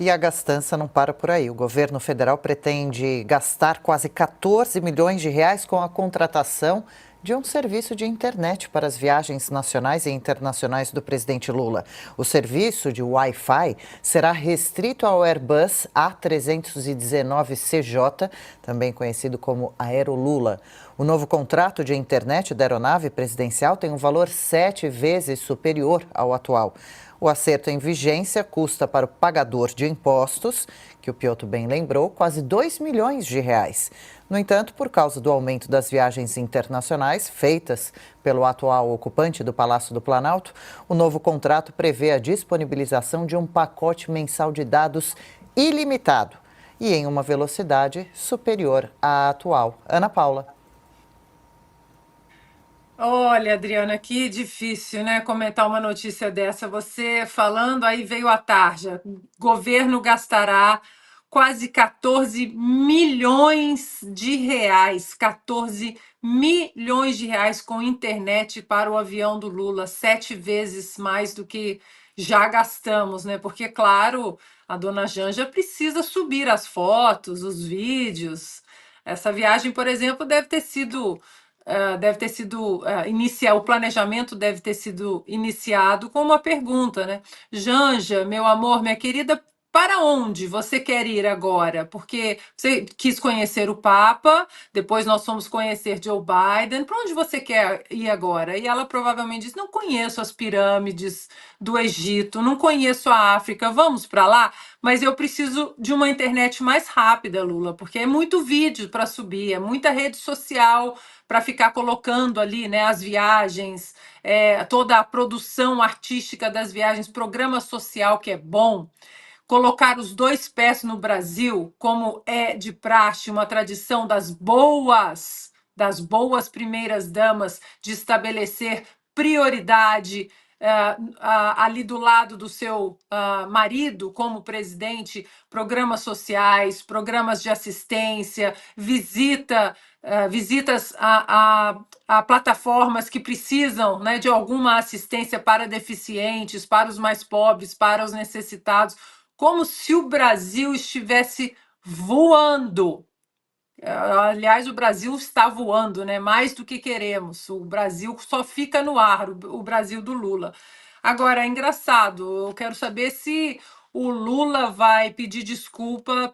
E a gastança não para por aí. O governo federal pretende gastar quase 14 milhões de reais com a contratação de um serviço de internet para as viagens nacionais e internacionais do presidente Lula. O serviço de Wi-Fi será restrito ao Airbus A319CJ, também conhecido como Aerolula. O novo contrato de internet da aeronave presidencial tem um valor 7 vezes superior ao atual. O acerto em vigência custa para o pagador de impostos, que o Piotr bem lembrou, quase 2 milhões de reais. No entanto, por causa do aumento das viagens internacionais feitas pelo atual ocupante do Palácio do Planalto, o novo contrato prevê a disponibilização de um pacote mensal de dados ilimitado e em uma velocidade superior à atual. Ana Paula. Olha, Adriana, que difícil, né, comentar uma notícia dessa. Você falando, aí veio a tarja. O governo gastará quase 14 milhões de reais, 14 milhões de reais com internet para o avião do Lula, 7 vezes mais do que já gastamos, né? Porque, claro, a dona Janja precisa subir as fotos, os vídeos. Essa viagem, por exemplo, o planejamento deve ter sido iniciado com uma pergunta, né? Janja, meu amor, minha querida, para onde você quer ir agora? Porque você quis conhecer o Papa, depois nós fomos conhecer Joe Biden. Para onde você quer ir agora? E ela provavelmente disse: não conheço as pirâmides do Egito, não conheço a África, vamos para lá? Mas eu preciso de uma internet mais rápida, Lula, porque é muito vídeo para subir, é muita rede social para ficar colocando ali, né, as viagens, toda a produção artística das viagens, programa social que é bom, colocar os dois pés no Brasil, como é de praxe, uma tradição das boas primeiras damas de estabelecer prioridade ali do lado do seu marido como presidente, programas sociais, programas de assistência, visitas a plataformas que precisam, né, de alguma assistência para deficientes, para os mais pobres, para os necessitados, como se o Brasil estivesse voando. Aliás, o Brasil está voando, né? Mais do que queremos. O Brasil só fica no ar, o Brasil do Lula. Agora, é engraçado, eu quero saber se o Lula vai pedir desculpa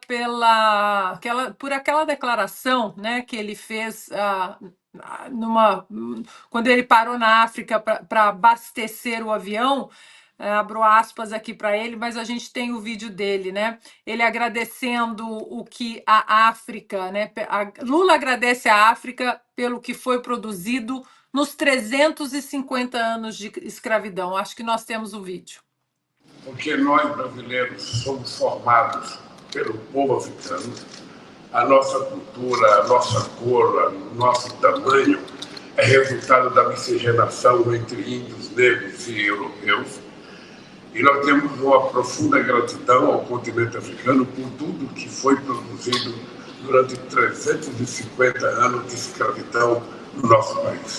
por aquela declaração, né, que ele fez quando ele parou na África para abastecer o avião. Abro aspas aqui para ele, mas a gente tem o vídeo dele, né? Ele agradecendo o que a África, né? Lula agradece à África pelo que foi produzido nos 350 anos de escravidão. Acho que nós temos o vídeo. Porque nós, brasileiros, somos formados pelo povo africano, a nossa cultura, a nossa cor, o nosso tamanho é resultado da miscigenação entre índios, negros e europeus. E nós temos uma profunda gratidão ao continente africano por tudo que foi produzido durante 350 anos de escravidão no nosso país.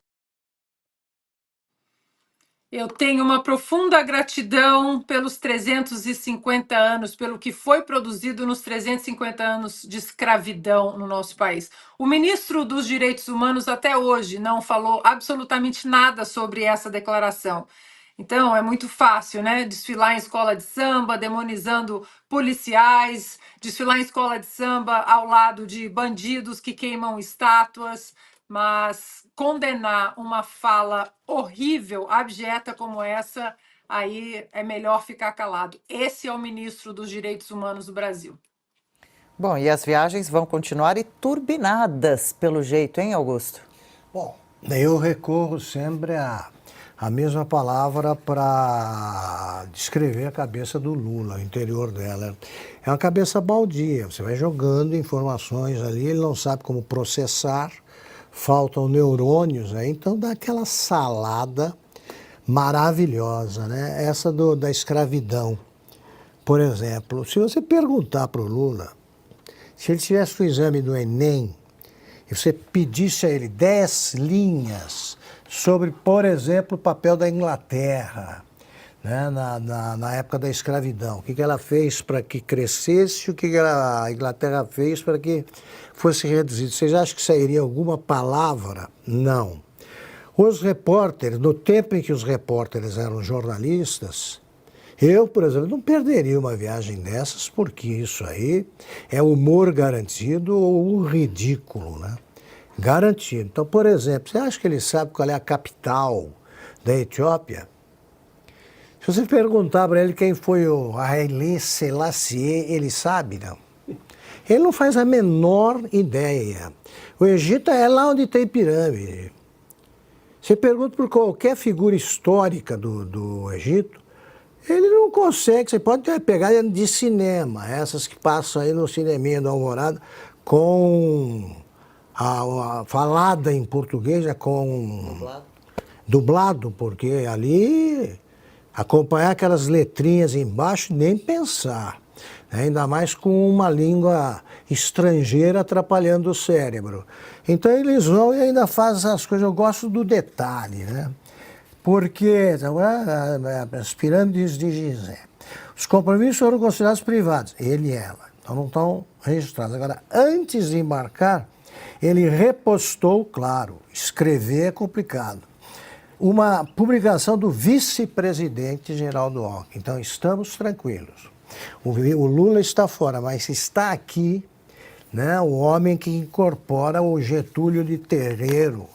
Eu tenho uma profunda gratidão pelos 350 anos, pelo que foi produzido nos 350 anos de escravidão no nosso país. O ministro dos Direitos Humanos até hoje não falou absolutamente nada sobre essa declaração. Então, é muito fácil, né? Desfilar em escola de samba, demonizando policiais, desfilar em escola de samba ao lado de bandidos que queimam estátuas, mas condenar uma fala horrível, abjeta como essa, aí é melhor ficar calado. Esse é o ministro dos Direitos Humanos do Brasil. Bom, e as viagens vão continuar e turbinadas pelo jeito, hein, Augusto? Bom, eu recorro sempre a mesma palavra para descrever a cabeça do Lula, o interior dela. É uma cabeça baldia, você vai jogando informações ali, ele não sabe como processar, faltam neurônios, né? Então dá aquela salada maravilhosa, né? Essa da escravidão. Por exemplo, se você perguntar para o Lula, se ele tivesse o exame do Enem, e você pedisse a ele 10 linhas sobre, por exemplo, o papel da Inglaterra, né, na época da escravidão. O que ela fez para que crescesse, o que a Inglaterra fez para que fosse reduzido. Vocês acham que sairia alguma palavra? Não. Os repórteres, no tempo em que os repórteres eram jornalistas, eu, por exemplo, não perderia uma viagem dessas, porque isso aí é humor garantido ou um ridículo, né? Garantido. Então, por exemplo, você acha que ele sabe qual é a capital da Etiópia? Se você perguntar para ele quem foi o Haile Selassie, ele sabe, não? Ele não faz a menor ideia. O Egito é lá onde tem pirâmide. Você pergunta por qualquer figura histórica do Egito, ele não consegue. Você pode pegar de cinema, essas que passam aí no cineminha do Alvorada, com a falada em português, com dublado, porque ali acompanhar aquelas letrinhas embaixo, nem pensar. Ainda mais com uma língua estrangeira atrapalhando o cérebro. Então eles vão e ainda fazem essas coisas. Eu gosto do detalhe, né? Porque as pirâmides de Gizé, os compromissos foram considerados privados, ele e ela, então não estão registrados. Agora, antes de embarcar, ele repostou, claro, escrever é complicado, uma publicação do vice-presidente Geraldo Alckmin. Então, estamos tranquilos. O Lula está fora, mas está aqui, né, o homem que incorpora o Getúlio de Terreiro.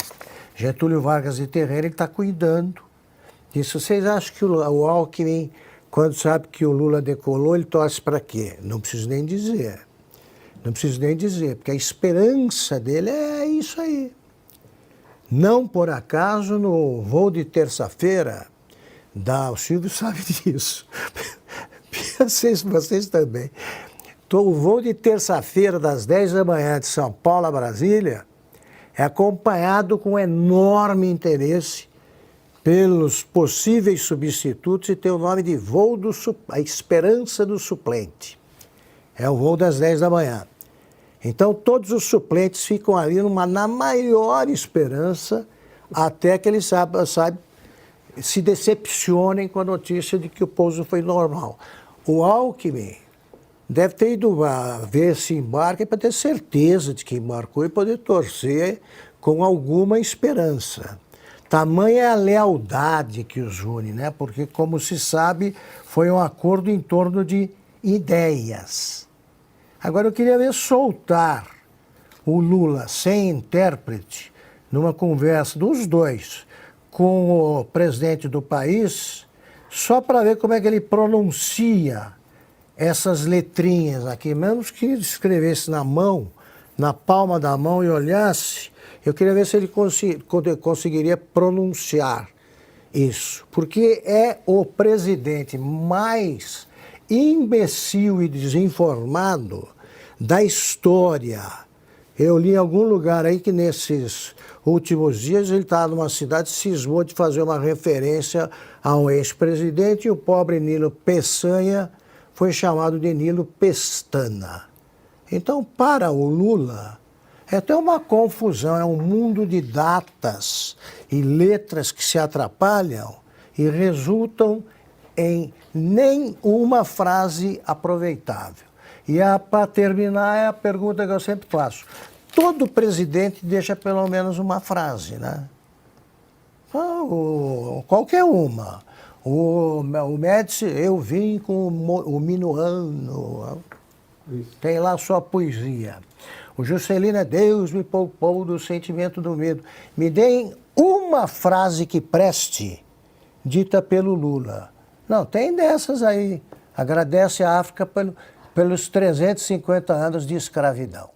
Getúlio Vargas de Terreiro, ele está cuidando disso. Vocês acham que o Alckmin, quando sabe que o Lula decolou, ele torce para quê? Não preciso nem dizer. Não preciso nem dizer, porque a esperança dele é isso aí. Não por acaso, no voo de terça-feira, o Silvio sabe disso. Vocês também. O voo de terça-feira, das 10 da manhã, de São Paulo a Brasília, é acompanhado com enorme interesse pelos possíveis substitutos e tem o nome de voo a esperança do suplente. É o voo das 10 da manhã. Então, todos os suplentes ficam ali na maior esperança até que eles se decepcionem com a notícia de que o pouso foi normal. O Alckmin deve ter ido ver esse embarque para ter certeza de que embarcou e poder torcer com alguma esperança. Tamanha é a lealdade que os une, né? Porque, como se sabe, foi um acordo em torno de ideias. Agora, eu queria ver soltar o Lula sem intérprete numa conversa dos dois com o presidente do país, só para ver como é que ele pronuncia essas letrinhas aqui, mesmo que ele escrevesse na mão, na palma da mão e olhasse, eu queria ver se ele conseguiria pronunciar isso. Porque é o presidente mais imbecil e desinformado da história. Eu li em algum lugar aí que nesses últimos dias ele estava numa cidade, cismou de fazer uma referência a um ex-presidente e o pobre Nilo Peçanha foi chamado de Nilo Pestana. Então, para o Lula, é até uma confusão, é um mundo de datas e letras que se atrapalham e resultam em nenhuma frase aproveitável. E para terminar, é a pergunta que eu sempre faço. Todo presidente deixa pelo menos uma frase, né? Qualquer uma. O Médici, eu vim com o minuano, tem lá sua poesia. O Juscelino é Deus me poupou do sentimento do medo. Me deem uma frase que preste, dita pelo Lula. Não, tem dessas aí. Agradece a África pelos 350 anos de escravidão.